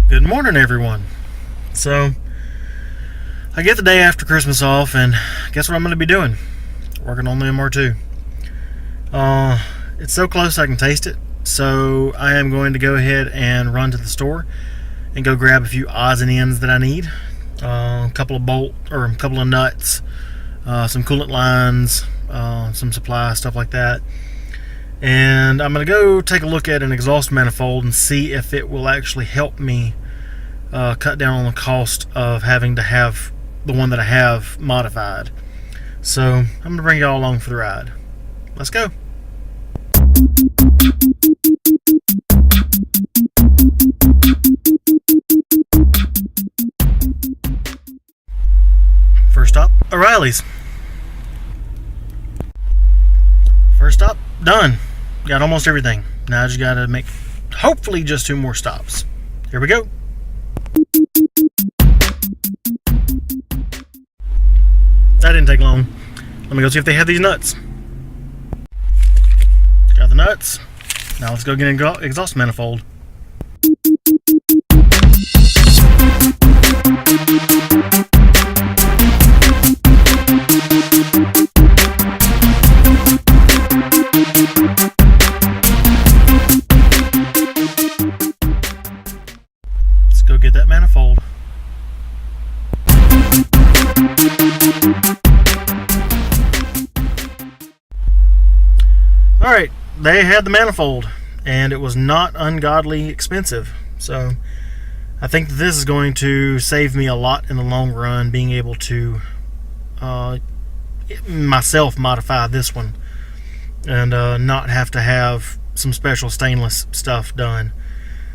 Good morning, everyone. So, I get the day after Christmas off, and guess what I'm going to be doing? Working on the MR2. It's so close I can taste it, so I am going to go ahead and run to the store and go grab a few odds and ends that I need. A couple of nuts, some coolant lines, some supply, stuff like that. And I'm going to go take a look at an exhaust manifold and see if it will actually help me cut down on the cost of having to have the one that I have modified. So I'm going to bring y'all along for the ride. Let's go. First stop, O'Reilly's. First stop, done. Got almost everything. Now I just got to make, hopefully, just 2 more stops. Here we go. That didn't take long. Let me go see if they have these nuts. Got the nuts. Now let's go get an exhaust manifold. Let's go get that manifold. Alright, they had the manifold, and it was not ungodly expensive. So I think this is going to save me a lot in the long run, being able to myself modify this one and not have to have some special stainless stuff done.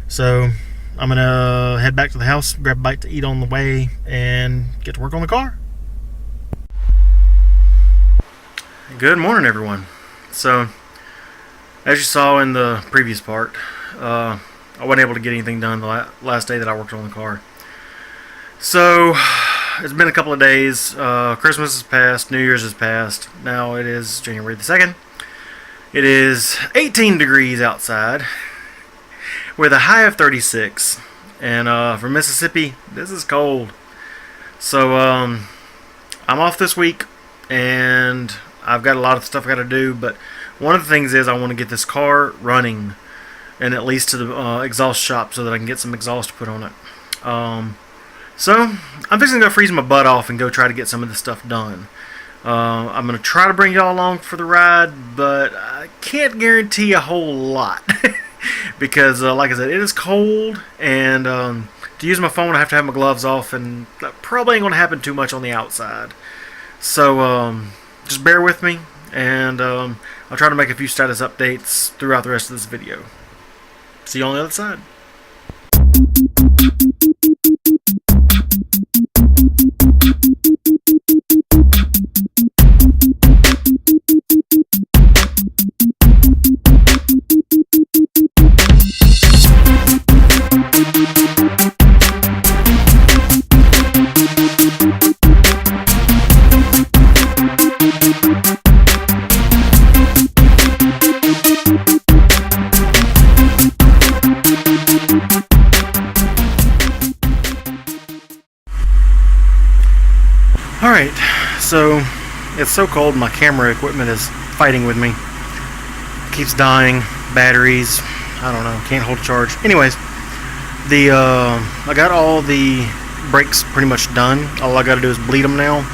So I'm gonna head back to the house, grab a bite to eat on the way, and get to work on the car. Good morning, everyone. So, as you saw in the previous part, I wasn't able to get anything done the last day that I worked on the car. So, it's been a couple of days. Christmas has passed, New Year's has passed. Now it is January the 2nd. It is 18 degrees outside with a high of 36. And for Mississippi, this is cold. So, I'm off this week, and I've got a lot of stuff I got to do, but one of the things is I want to get this car running, and at least to the exhaust shop so that I can get some exhaust put on it. So I'm fixing to go freeze my butt off and go try to get some of this stuff done. I'm going to try to bring y'all along for the ride, but I can't guarantee a whole lot because, like I said, it is cold, and to use my phone I have to have my gloves off, and that probably ain't going to happen too much on the outside. So just bear with me, and I'll try to make a few status updates throughout the rest of this video. See you on the other side. Alright, so it's so cold my camera equipment is fighting with me. It keeps dying, batteries, I don't know, can't hold a charge. Anyways, I got all the brakes pretty much done. All I gotta do is bleed them now.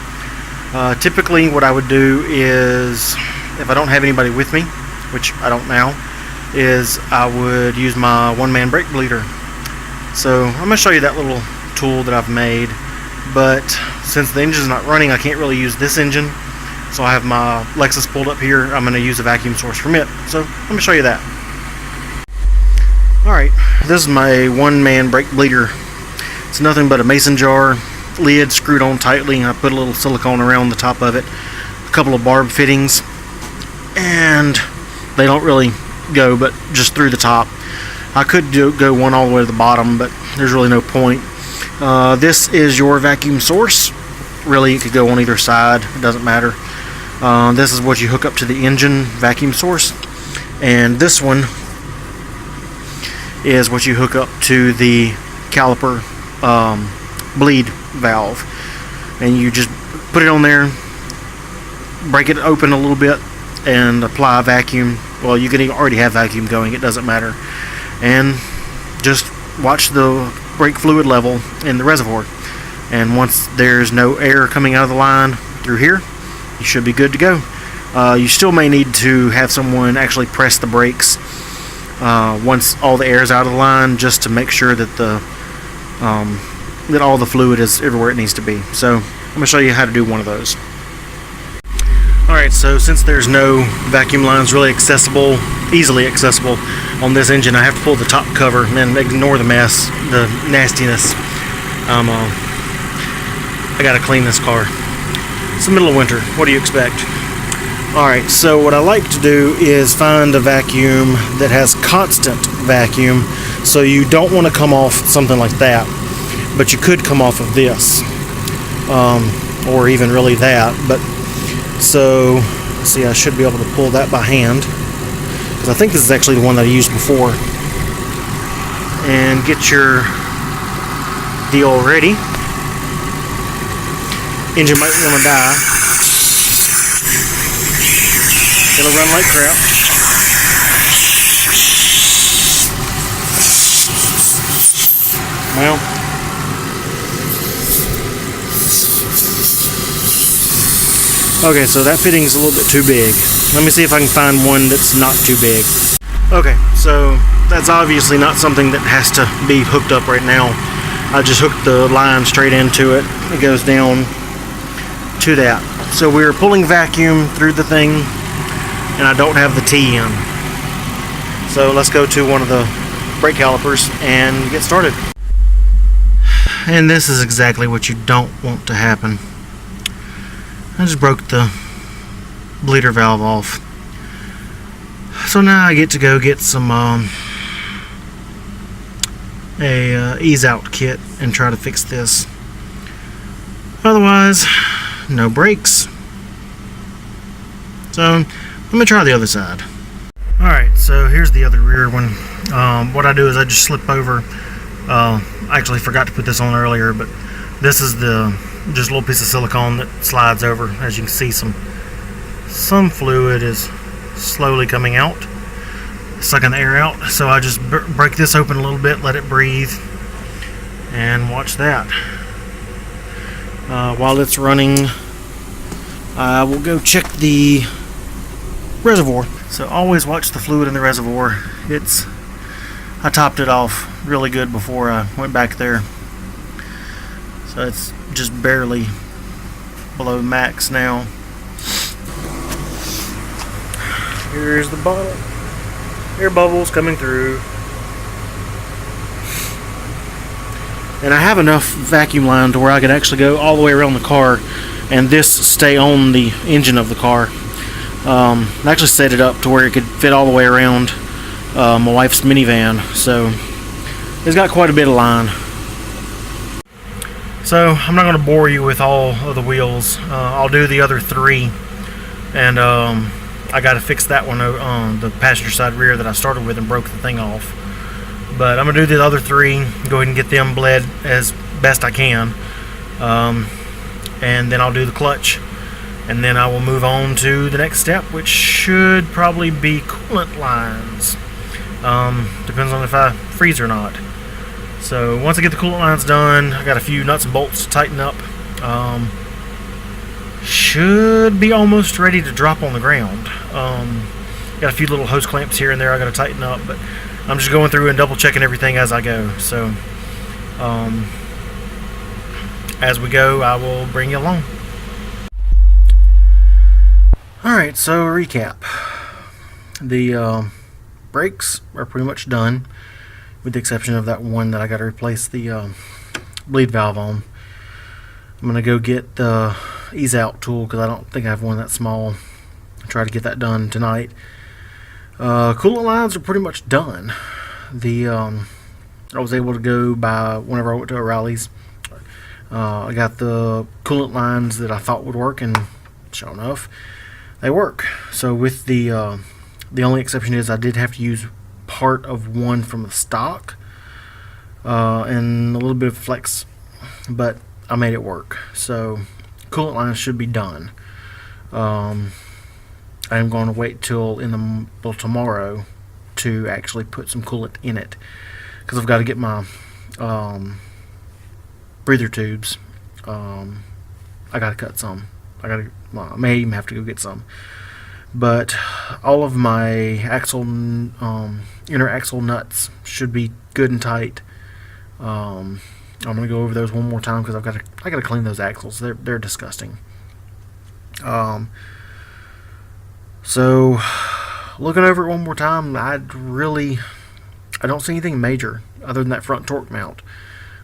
Typically what I would do is, if I don't have anybody with me, which I don't now, is I would use my one-man brake bleeder. So I'm going to show you that little tool that I've made, but since the engine's not running, I can't really use this engine. So I have my Lexus pulled up here. I'm going to use a vacuum source from it. So let me show you that. Alright, this is my one-man brake bleeder. It's nothing but a mason jar, lid screwed on tightly. I put a little silicone around the top of it, a couple of barb fittings, and they don't really go but just through the top. I could go one all the way to the bottom, but there's really no point. This is your vacuum source. Really, it could go on either side, it doesn't matter. This is what you hook up to the engine vacuum source, and this one is what you hook up to the caliper bleed valve, and you just put it on there, break it open a little bit, and apply a vacuum. Well, you can already have vacuum going, it doesn't matter, and just watch the brake fluid level in the reservoir, and once there's no air coming out of the line through here, you should be good to go. You still may need to have someone actually press the brakes once all the air is out of the line, just to make sure that that all the fluid is everywhere it needs to be. So I'm going to show you how to do one of those. Alright, so since there's no vacuum lines really easily accessible on this engine, I have to pull the top cover and then ignore the mess, the nastiness. I gotta clean this car. It's the middle of winter. What do you expect? Alright, so what I like to do is find a vacuum that has constant vacuum, so you don't want to come off something like that, but you could come off of this, or even really that. But so, let's see, I should be able to pull that by hand, because I think this is actually the one that I used before. And get your deal ready. Engine might want to die. It'll run like crap. Well, okay, so that fitting's a little bit too big. Let me see if I can find one that's not too big. Okay, so that's obviously not something that has to be hooked up right now. I just hooked the line straight into it. It goes down to that. So we're pulling vacuum through the thing, and I don't have the T in. So let's go to one of the brake calipers and get started. And this is exactly what you don't want to happen. I just broke the bleeder valve off. So now I get to go get some ease out kit and try to fix this. Otherwise, no brakes. So let me try the other side. Alright, so here's the other rear one. What I do is I just slip over. I actually forgot to put this on earlier, but this is just a little piece of silicone that slides over. As you can see, some fluid is slowly coming out, sucking the air out. So I just break this open a little bit, let it breathe, and watch that. While it's running, I will go check the reservoir. So always watch the fluid in the reservoir. I topped it off really good before I went back there, so it's just barely below max now. Here's the bottle. Air bubbles coming through. And I have enough vacuum line to where I could actually go all the way around the car and this stay on the engine of the car. I actually set it up to where it could fit all the way around my wife's minivan, so it's got quite a bit of line. So I'm not going to bore you with all of the wheels. I'll do the other three, and I got to fix that one on the passenger side rear that I started with and broke the thing off. But I'm going to do the other three, go ahead and get them bled as best I can, and then I'll do the clutch, and then I will move on to the next step, which should probably be coolant lines. Depends on if I freeze or not. So once I get the coolant lines done, I got a few nuts and bolts to tighten up. Should be almost ready to drop on the ground. Got a few little hose clamps here and there I got to tighten up, but I'm just going through and double checking everything as I go. So as we go, I will bring you along. Alright, so recap. The brakes are pretty much done, with the exception of that one that I got to replace the bleed valve on. I'm going to go get the ease out tool because I don't think I have one that small. I'll try to get that done tonight. Coolant lines are pretty much done. I was able to go by whenever I went to O'Reilly's. I got the coolant lines that I thought would work, and sure enough, they work. So with the only exception is I did have to use part of one from the stock. and a little bit of flex, but I made it work. So coolant line should be done. I'm going to wait till tomorrow to actually put some coolant in it, because I've got to get my breather tubes. I got to cut some. I may even have to go get some. But all of my inner axle nuts should be good and tight. I'm gonna go over those one more time because I gotta clean those axles. They're disgusting. So looking over it one more time, I don't see anything major other than that front torque mount.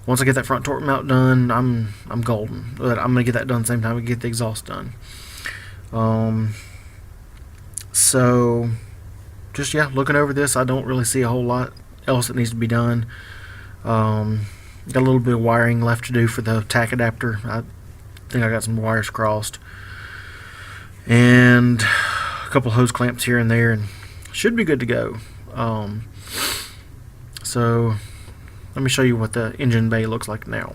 Once I get that front torque mount done, I'm golden. But I'm gonna get that done the same time we get the exhaust done. So just looking over this, I don't really see a whole lot else that needs to be done. Got a little bit of wiring left to do for the tack adapter. I think I got some wires crossed, and a couple hose clamps here and there, and should be good to go. So let me show you what the engine bay looks like now.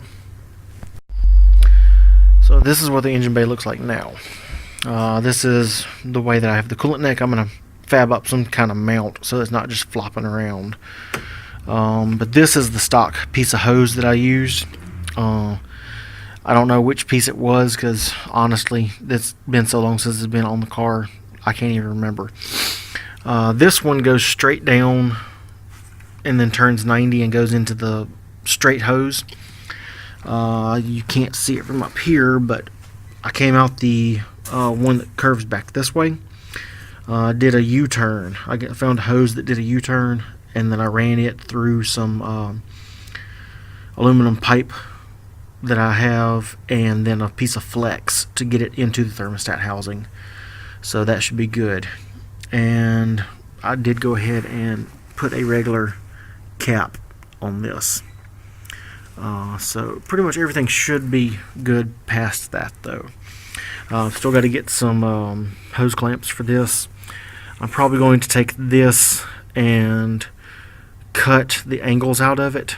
So this is what the engine bay looks like now. This is the way that I have the coolant neck. I'm going to fab up some kind of mount so it's not just flopping around. But this is the stock piece of hose that I used. I don't know which piece it was because honestly it's been so long since it's been on the car I can't even remember. This one goes straight down and then turns 90 and goes into the straight hose. You can't see it from up here, but I came out the one that curves back this way. Did a U-turn. I found a hose that did a U-turn, and then I ran it through some aluminum pipe that I have, and then a piece of flex to get it into the thermostat housing. So that should be good. And I did go ahead and put a regular cap on this. So pretty much everything should be good past that though. Still got to get some hose clamps for this. I'm probably going to take this and cut the angles out of it,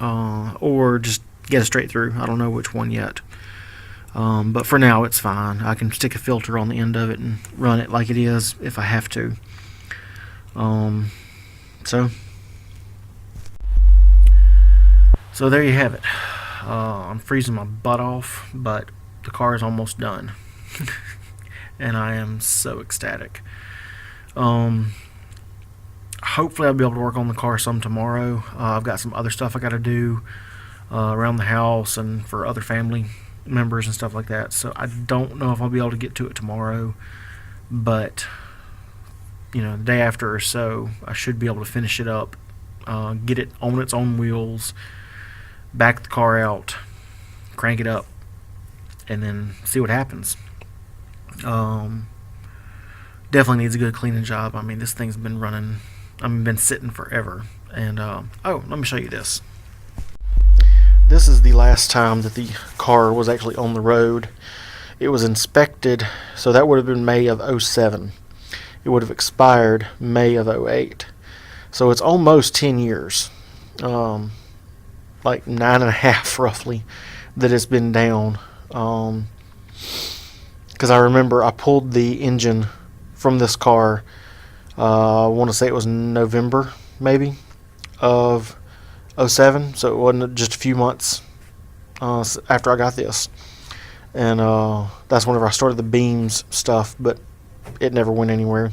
or just get it straight through. I don't know which one yet. But for now it's fine. I can stick a filter on the end of it and run it like it is if I have to. So there you have it. I'm freezing my butt off, but the car is almost done. And I am so ecstatic. Hopefully I'll be able to work on the car some tomorrow. I've got some other stuff I got to do around the house and for other family members and stuff like that. So I don't know if I'll be able to get to it tomorrow, but the day after or so I should be able to finish it up, get it on its own wheels, back the car out, crank it up, and then see what happens. Definitely needs a good cleaning job. I mean, this thing's been running, been sitting forever. And oh, let me show you this. This is the last time that the car was actually on the road. It was inspected, so that would have been May of 07. It would have expired May of 08. So it's almost 10 years. Like 9.5 roughly that it's been down. Because I remember I pulled the engine from this car, I want to say it was November maybe of 07, so it wasn't just a few months after I got this. And that's whenever I started the beams stuff, but it never went anywhere.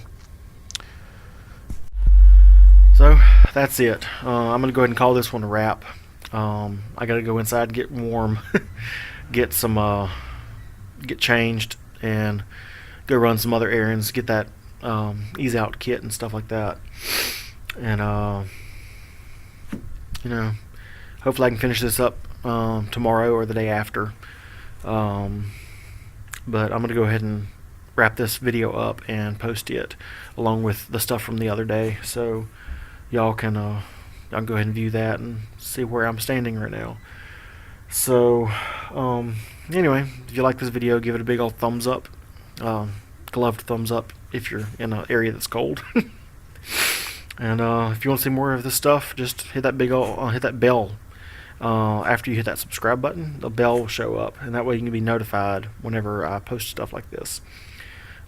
So that's it. I'm going to go ahead and call this one a wrap. I got to go inside and get warm, get changed, and go run some other errands, get that ease out kit and stuff like that. And hopefully I can finish this up tomorrow or the day after. But I'm going to go ahead and wrap this video up and post it along with the stuff from the other day, so y'all can go ahead and view that and see where I'm standing right now. So anyway, if you like this video, give it a big old thumbs up. Gloved thumbs up if you're in an area that's cold. And if you want to see more of this stuff, just hit that hit that bell. After you hit that subscribe button, the bell will show up, and that way you can be notified whenever I post stuff like this.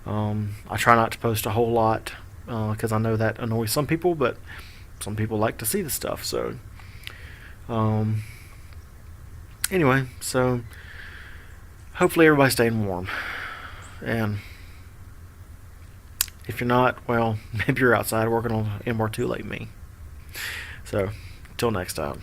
I try not to post a whole lot because I know that annoys some people, but some people like to see the stuff. So, anyway, so hopefully everybody's staying warm. And if you're not, well, maybe you're outside working on MR2 like me. So, until next time.